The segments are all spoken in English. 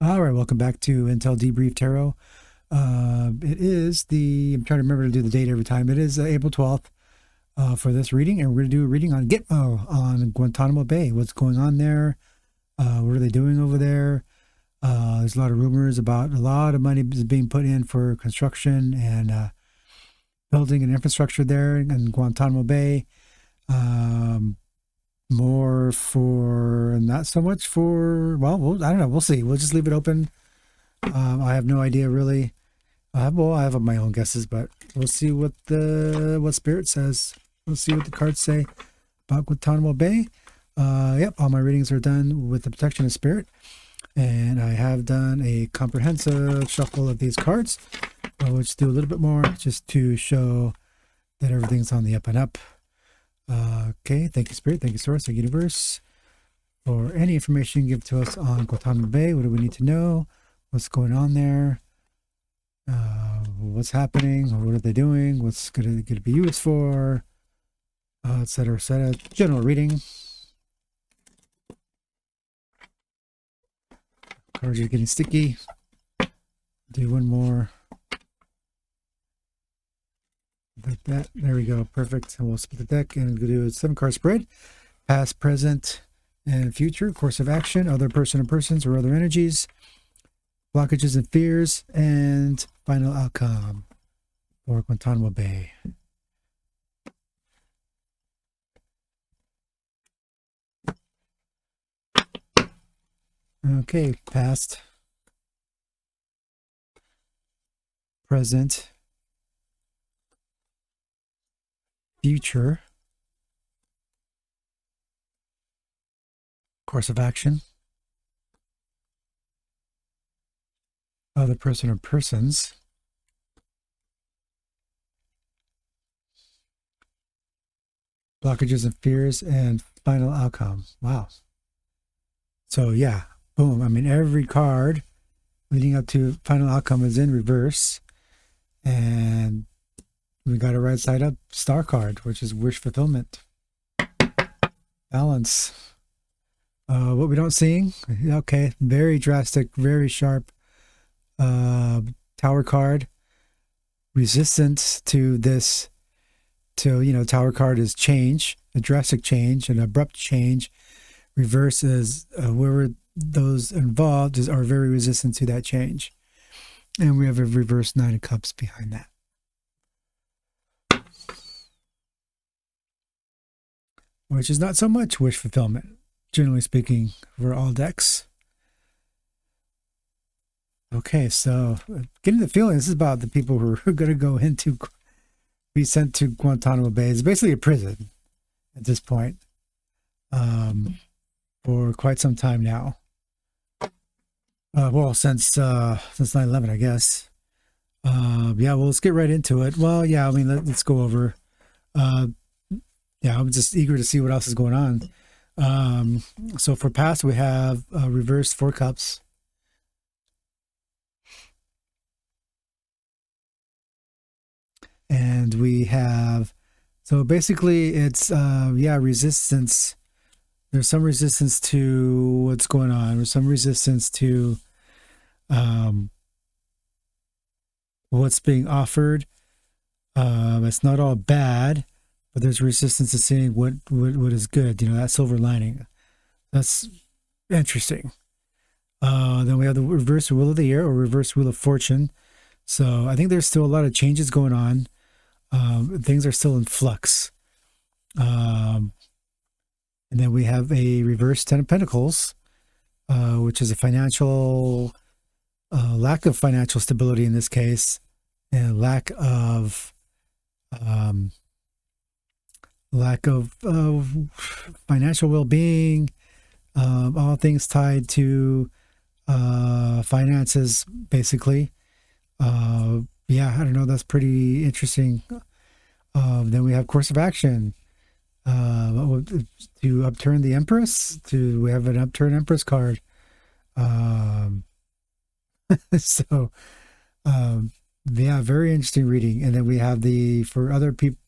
All right, welcome back to Intel Debrief Tarot. I'm trying to remember to do the date every time. It is April 12th for this reading, and we're going to do a reading on Gitmo on Guantanamo Bay. What's going on there? What are they doing over there? There's a lot of rumors about a lot of money is being put in for construction and building an infrastructure there in Guantanamo Bay. More for, not so much for, I don't know. We'll see. We'll just leave it open. I have no idea really. I have my own guesses, but we'll see what Spirit says. We'll see what the cards say about Guantanamo Bay. Yep, all my readings are done with the protection of Spirit, and I have done a comprehensive shuffle of these cards. I'll just do a little bit more just to show that everything's on the up and up. Okay, thank you, Spirit. Thank you, Source. Thank you, Universe, for any information you give to us on Guantanamo Bay. What do we need to know? What's going on there? What's happening? Or what are they doing? What's going to be used for? Etc. Etc. General reading. Cards are getting sticky. Do one more. Like that. There we go. Perfect. And we'll split the deck and we'll do a 7-card spread. Past, present, and future. Course of action. Other person or persons or other energies. Blockages and fears. And final outcome for Guantanamo Bay. Okay. Past, present, future, course of action, other person or persons, blockages and fears, and final outcome. Wow. So yeah, boom. I mean, every card leading up to final outcome is in reverse, and we got a right side up star card, which is wish fulfillment. Balance. What we don't see, okay, very drastic, very sharp. Tower card. Resistance to this, tower card is change, a drastic change, an abrupt change. Reverse is whoever those involved are very resistant to that change. And we have a reverse 9 of Cups behind that. Which is not so much wish fulfillment, generally speaking, for all decks. Okay, so getting the feeling this is about the people who are going to be sent to Guantanamo Bay. It's basically a prison at this point for quite some time now. Since 9/11, I guess. Yeah, well, let's get right into it. Well, yeah, I mean, let's go over. Yeah, I'm just eager to see what else is going on. So for past, we have reversed 4 cups. And we have, so basically it's, resistance. There's some resistance to what's going on. There's some resistance to what's being offered. It's not all bad, but there's resistance to seeing what is good. That silver lining. That's interesting. Then we have the reverse wheel of the year or reverse wheel of fortune. So I think there's still a lot of changes going on. Things are still in flux. And then we have a reverse 10 of Pentacles, which is a financial lack of financial stability in this case, and lack of financial well-being, all things tied to finances, basically. Yeah, I don't know. That's pretty interesting. Then we have course of action. To upturn the Empress. We have an upturn Empress card. So, yeah, very interesting reading. And then we have for other people,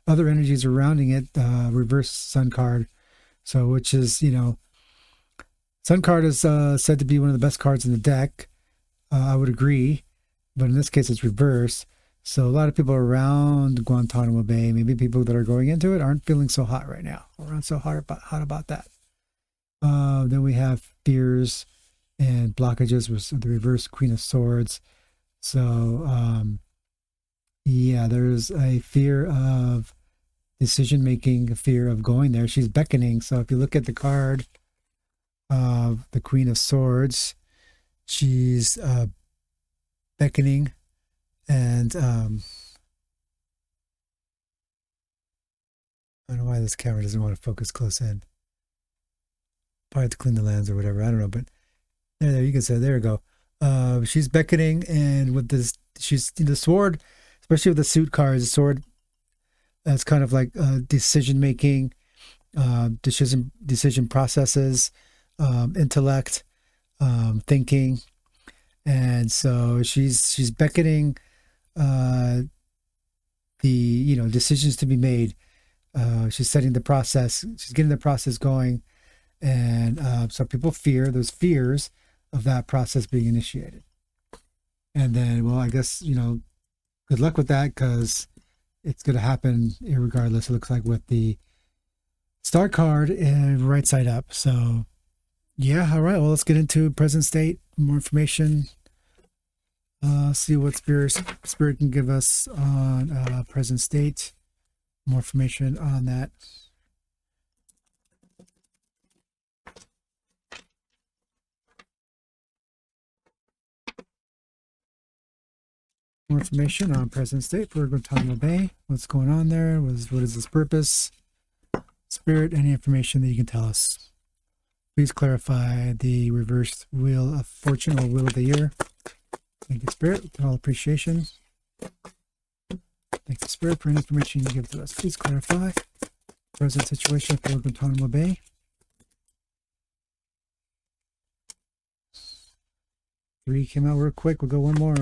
other energies surrounding it, reverse Sun card. So, which is, Sun card is said to be one of the best cards in the deck. I would agree, but in this case, it's reversed. So a lot of people around Guantanamo Bay, maybe people that are going into it, aren't feeling so hot right now. Or aren't so hot about that. Then we have fears and blockages with the reverse Queen of Swords. So yeah, there's a fear of decision making, a fear of going there. She's beckoning. So if you look at the card of the Queen of Swords, she's beckoning, and I don't know why this camera doesn't want to focus close in. Probably have to clean the lens or whatever. I don't know, but there you can say, there we go. She's beckoning, and with this, she's the sword, especially with the suit cards, the sword that's kind of like decision making, decision processes, intellect, thinking, and so she's beckoning the decisions to be made. She's setting the process. She's getting the process going, and so people fear those fears of that process being initiated. And then, well, I guess good luck with that, because it's going to happen irregardless. It looks like with the star card and right side up. So yeah, all right. Well, let's get into present state. More information. See what spirit can give us on present state. More information on that. More information on present state for Guantanamo Bay. What's going on there? What is this purpose? Spirit, any information that you can tell us. Please clarify the reversed wheel of fortune or wheel of the year. Thank you, Spirit, with all appreciation. Thank you, Spirit, for any information you give to us. Please clarify present situation for Guantanamo Bay. Three came out real quick. We'll go one more.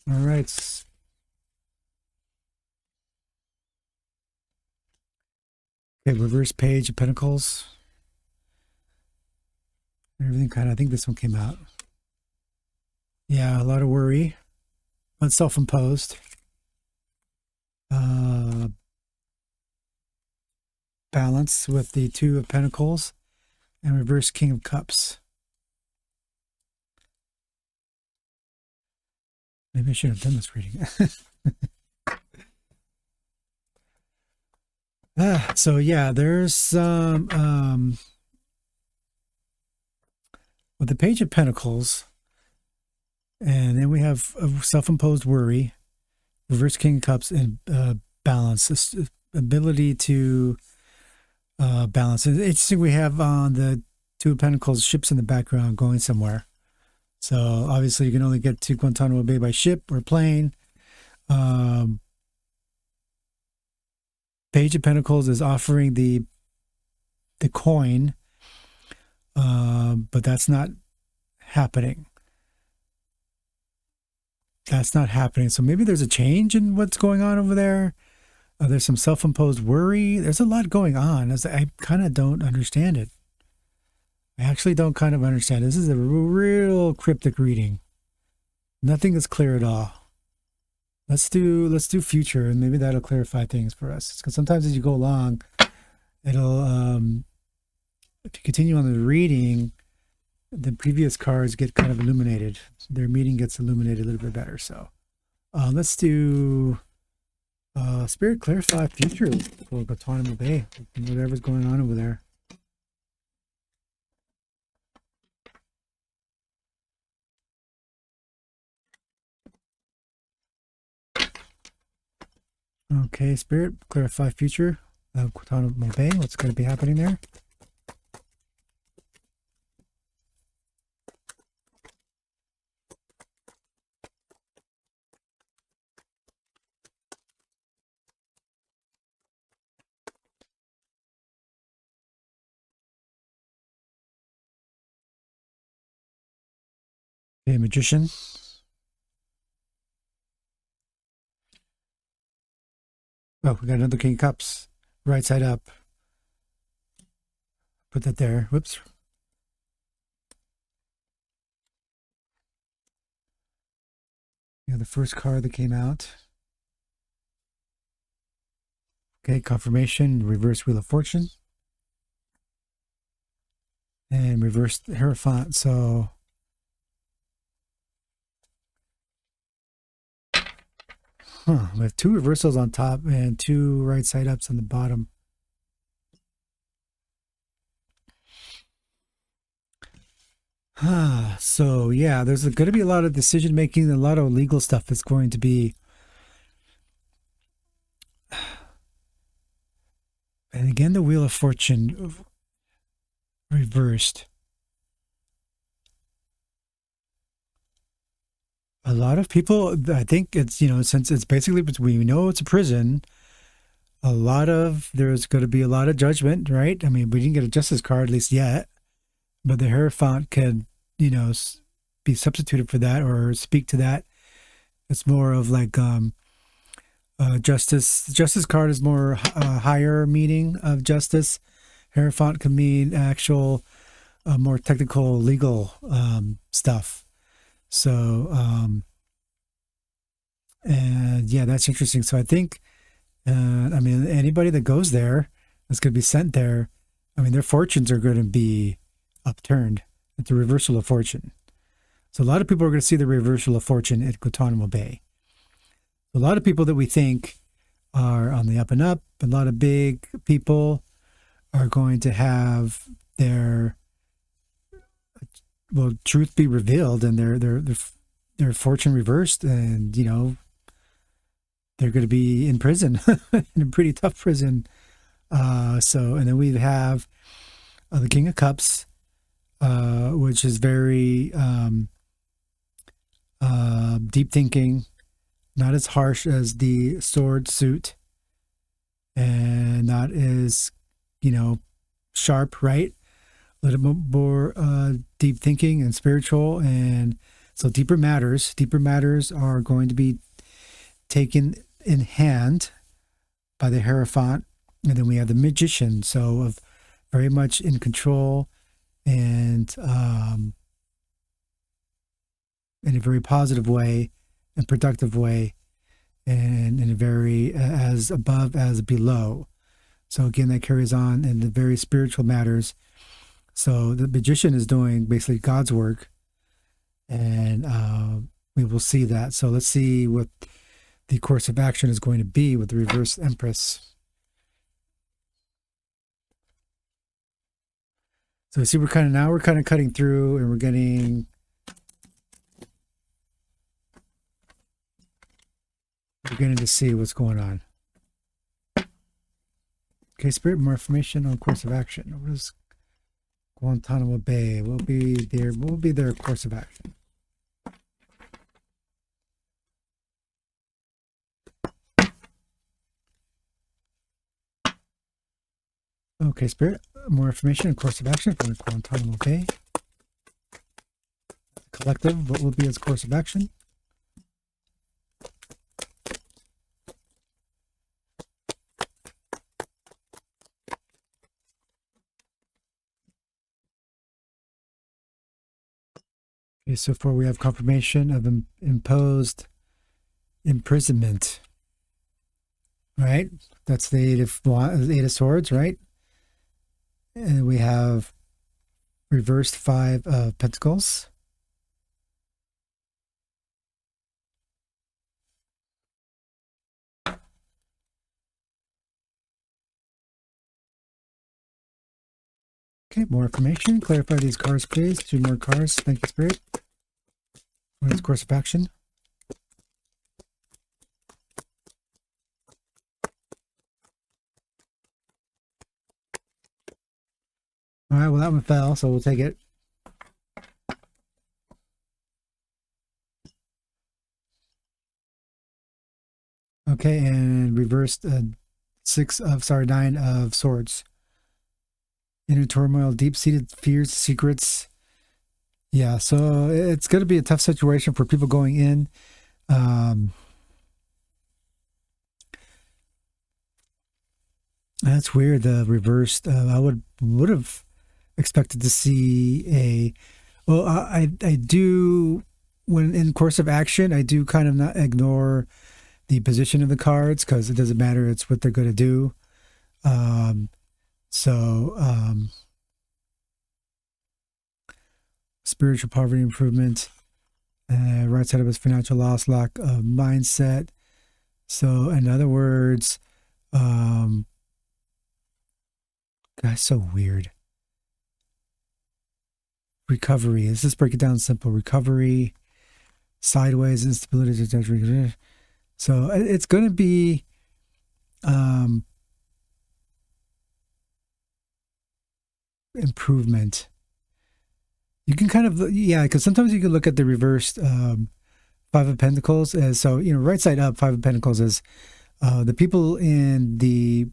All right. Okay, reverse page of Pentacles. Everything kind of, I think this one came out. Yeah, a lot of worry. Self-imposed. Balance with the Two of Pentacles and reverse King of Cups. Maybe I should have done this reading. So yeah, there's some with the Page of Pentacles, and then we have a self-imposed worry, reverse King of Cups, and balance. This ability to balance. It's interesting. We have on the Two of Pentacles ships in the background going somewhere. So obviously you can only get to Guantanamo Bay by ship or plane. Page of Pentacles is offering the coin, but that's not happening. That's not happening. So maybe there's a change in what's going on over there. There's some self-imposed worry. There's a lot going on. I kind of don't understand it. I actually don't kind of understand. This is a real cryptic reading. Nothing is clear at all. Let's do future, and maybe that'll clarify things for us. Because sometimes as you go along, it'll if you continue on the reading, the previous cards get kind of illuminated. Their meaning gets illuminated a little bit better. So let's do Spirit, clarify future for Guantanamo Bay, whatever's going on over there. Okay, Spirit, clarify future of Guantanamo Bay. What's going to be happening there? Okay, Magician. Oh, we got another King of Cups. Right side up. Put that there. Whoops. Yeah, the first card that came out. Okay, confirmation, reverse Wheel of Fortune, and reverse Hierophant. So, we have two reversals on top and two right side ups on the bottom. So yeah, there's going to be a lot of decision making, a lot of legal stuff that's going to be. And again, the Wheel of Fortune reversed. A lot of people, I think it's, since it's basically, we know it's a prison, there's going to be a lot of judgment, right? I mean, we didn't get a justice card, at least yet, but the Hierophant could, be substituted for that or speak to that. It's more of like, justice. The justice card is more higher meaning of justice. Hierophant can mean actual, more technical legal stuff. So, and yeah, that's interesting. So I think, I mean, anybody that goes there that's going to be sent there, I mean, their fortunes are going to be upturned. It's a reversal of fortune. So a lot of people are going to see the reversal of fortune at Guantanamo Bay. A lot of people that we think are on the up and up, a lot of big people are going to have their truth be revealed and their fortune reversed, and they're going to be in prison, in a pretty tough prison. And then we have the King of Cups, which is very deep thinking, not as harsh as the sword suit, and not as sharp, right? A little bit more deep thinking and spiritual, and so deeper matters. Deeper matters are going to be taken in hand by the Hierophant, and then we have the Magician, so of very much in control and in a very positive way and productive way, and in a very as above as below. So again, that carries on in the very spiritual matters. So the Magician is doing basically God's work, and we will see that. So let's see what the course of action is going to be with the reverse Empress. So we see we're kind of cutting through, and we're getting to see what's going on. Okay, Spirit, more information on course of action. What is Guantanamo Bay? We'll be their course of action. Okay, Spirit, more information on course of action for Guantanamo Bay. Collective, what will be its course of action? Okay, so far we have confirmation of imposed imprisonment, right? That's the Eight of Swords, right? And we have reversed Five of Pentacles. Okay, more information. Clarify these cards, please. 2 more cards. Thank you, Spirit. What is course of action? All right, well, that one fell, so we'll take it. Okay, and reversed 9 of Swords. Inner turmoil, deep-seated fears, secrets. Yeah, so it's going to be a tough situation for people going in. That's weird. The reversed. I would have expected to see a. Well, I do when in course of action, I do kind of not ignore the position of the cards because it doesn't matter. It's what they're going to do. Um, so spiritual poverty improvement, right side of his financial loss, lack of mindset. So in other words, that's so weird. Recovery. Let's just break it down simple. Recovery, sideways, instability. So it's going to be improvement. You can kind of, yeah, because sometimes you can look at the reversed Five of Pentacles as, so, right side up, Five of Pentacles is the people in the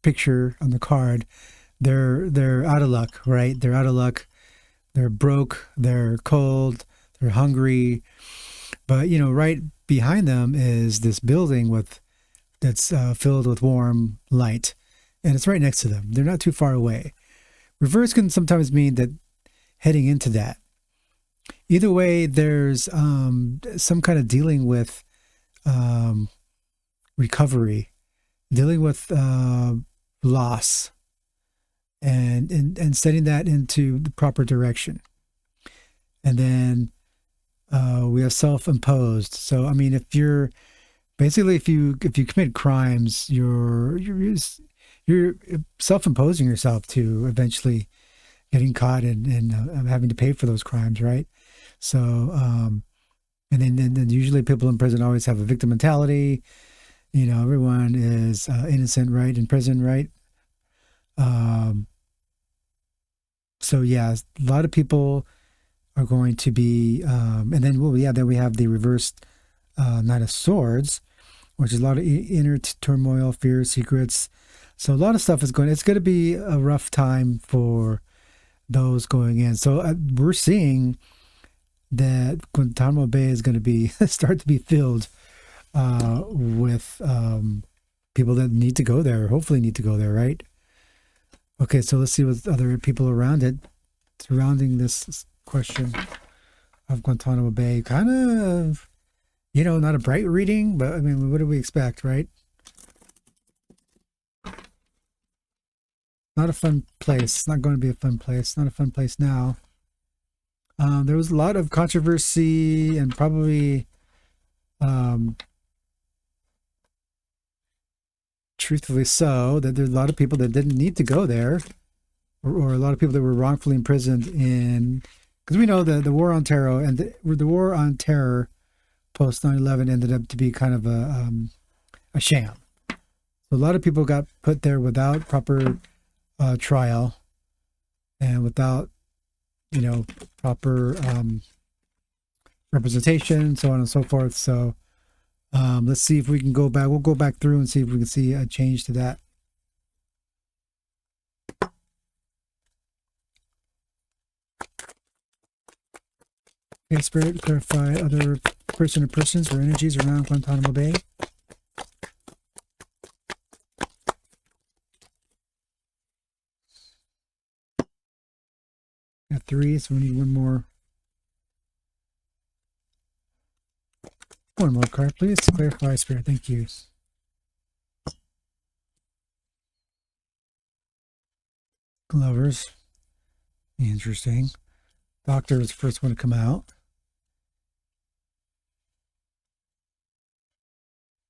picture on the card, they're out of luck, right? They're out of luck. They're broke. They're cold. They're hungry. But right behind them is this building that's filled with warm light, and it's right next to them. They're not too far away. Reverse can sometimes mean that heading into that. Either way, there's some kind of dealing with recovery, dealing with loss, and setting that into the proper direction. And then we have self-imposed. So I mean, if you're basically if you commit crimes, you're self-imposing yourself to eventually getting caught and having to pay for those crimes, right? So and then usually people in prison always have a victim mentality. Everyone is innocent, right, in prison, right? So yeah, a lot of people are going to be, and then then we have the reversed Knight of Swords, which is a lot of inner turmoil, fear, secrets. So a lot of stuff is going. It's going to be a rough time for those going in. So we're seeing that Guantanamo Bay is going to be start to be filled with people that need to go there, hopefully need to go there, right? Okay, so let's see what other people around it, surrounding this question of Guantanamo Bay. Kind of, not a bright reading, but I mean, what do we expect, right? Not a fun place. It's not going to be a fun place. Not a fun place now. There was a lot of controversy and probably, truthfully so, that there's a lot of people that didn't need to go there, or a lot of people that were wrongfully imprisoned in, because we know that the war on terror and the war on terror post 9/11 ended up to be kind of a sham. So a lot of people got put there without proper trial and without proper representation, so on and so forth. So let's see if we can go back. We'll go back through and see if we can see a change to that. Okay, Spirit, clarify other person or persons or energies around Guantanamo Bay. Got 3, so we need one more. One more card, please. Clarify, Spirit. Thank you. Lovers. Interesting. Doctor is the first one to come out.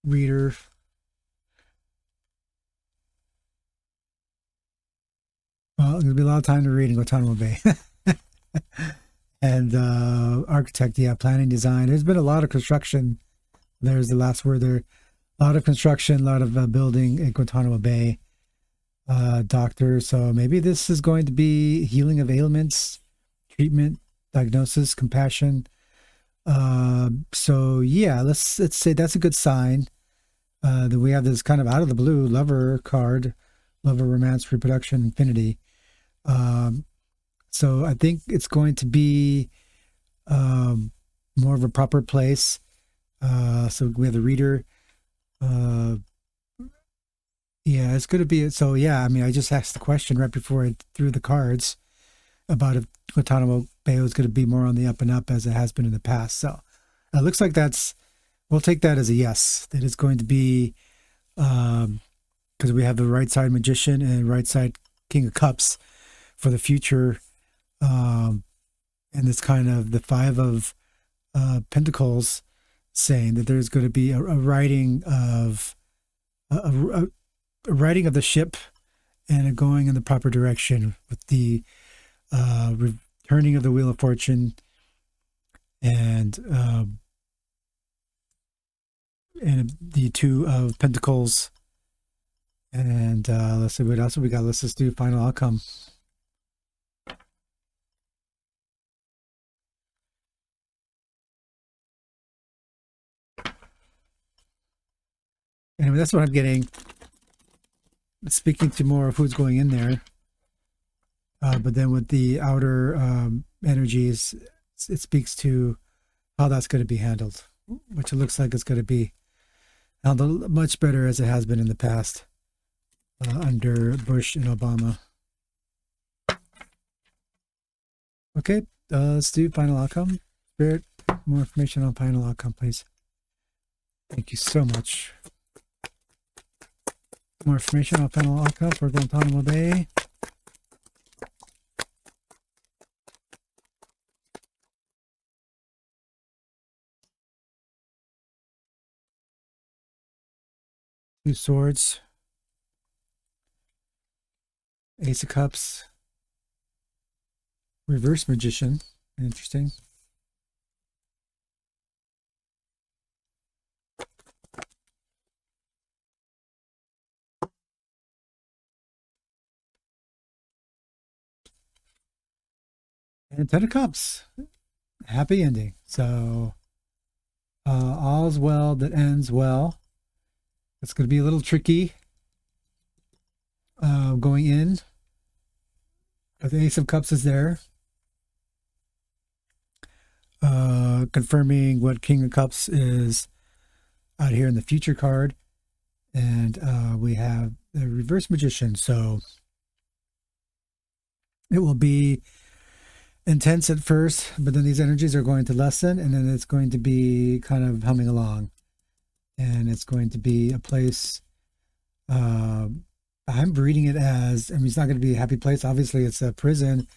Reader. Well, there's going to be a lot of time to read in Guantanamo Bay. And architect, yeah, planning, design. There's been a lot of construction. There's the last word there. A lot of construction, a lot of building in Guantanamo Bay. Doctor, so maybe this is going to be healing of ailments, treatment, diagnosis, compassion. So yeah, let's say that's a good sign. That we have this kind of out of the blue lover card, lover, romance, reproduction, infinity. So I think it's going to be more of a proper place. So we have the reader. Yeah, it's going to be. So yeah, I mean, I just asked the question right before I threw the cards about if Guantanamo Bay was going to be more on the up and up as it has been in the past. So it looks like we'll take that as a yes. That it's going to be, because we have the right side Magician and right side King of Cups for the future. And it's kind of the Five of Pentacles saying that there's going to be a righting of a righting of the ship and going in the proper direction with the returning of the Wheel of Fortune and the Two of Pentacles. And let's see what else we got. Let's just do final outcome. Anyway, that's what I'm getting. Speaking to more of who's going in there. But then with the outer energies, it speaks to how that's going to be handled, which it looks like it's going to be handled much better as it has been in the past under Bush and Obama. Okay, let's do final outcome. Spirit, more information on final outcome, please. Thank you so much. More information on final outcome for Guantanamo Bay. Two Swords. Ace of Cups. Reverse Magician. Interesting. And Ten of Cups. Happy ending. So all's well that ends well. It's going to be a little tricky going in. But the Ace of Cups is there. Confirming what King of Cups is out here in the future card. And we have the Reverse Magician. So it will be intense at first, but then these energies are going to lessen, and then it's going to be kind of humming along. And it's going to be a place, I'm reading it as, I mean, it's not going to be a happy place. Obviously, it's a prison,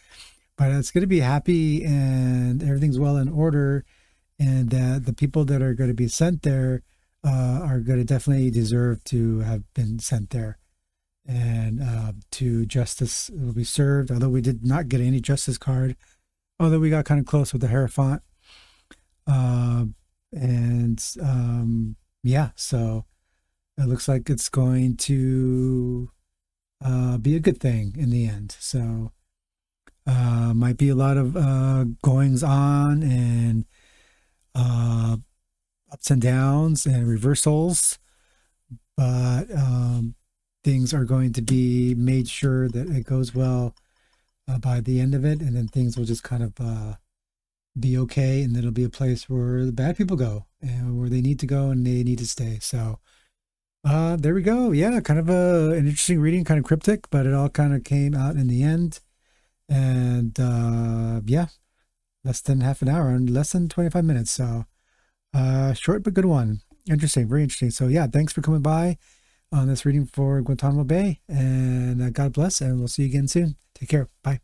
but it's going to be happy and everything's well in order. And that the people that are going to be sent there are going to definitely deserve to have been sent there. And to justice will be served, although we did not get any justice card, although we got kind of close with the Hierophant. Yeah, so it looks like it's going to be a good thing in the end. So might be a lot of goings on and ups and downs and reversals, but things are going to be made sure that it goes well by the end of it, and then things will just kind of be okay, and it'll be a place where the bad people go and where they need to go and they need to stay. So there we go. Yeah, kind of an interesting reading, kind of cryptic, but it all kind of came out in the end. And yeah, less than half an hour and less than 25 minutes. So short but good one. Interesting, very interesting. So yeah, thanks for coming by on this reading for Guantanamo Bay, and God bless, and we'll see you again soon. Take care. Bye.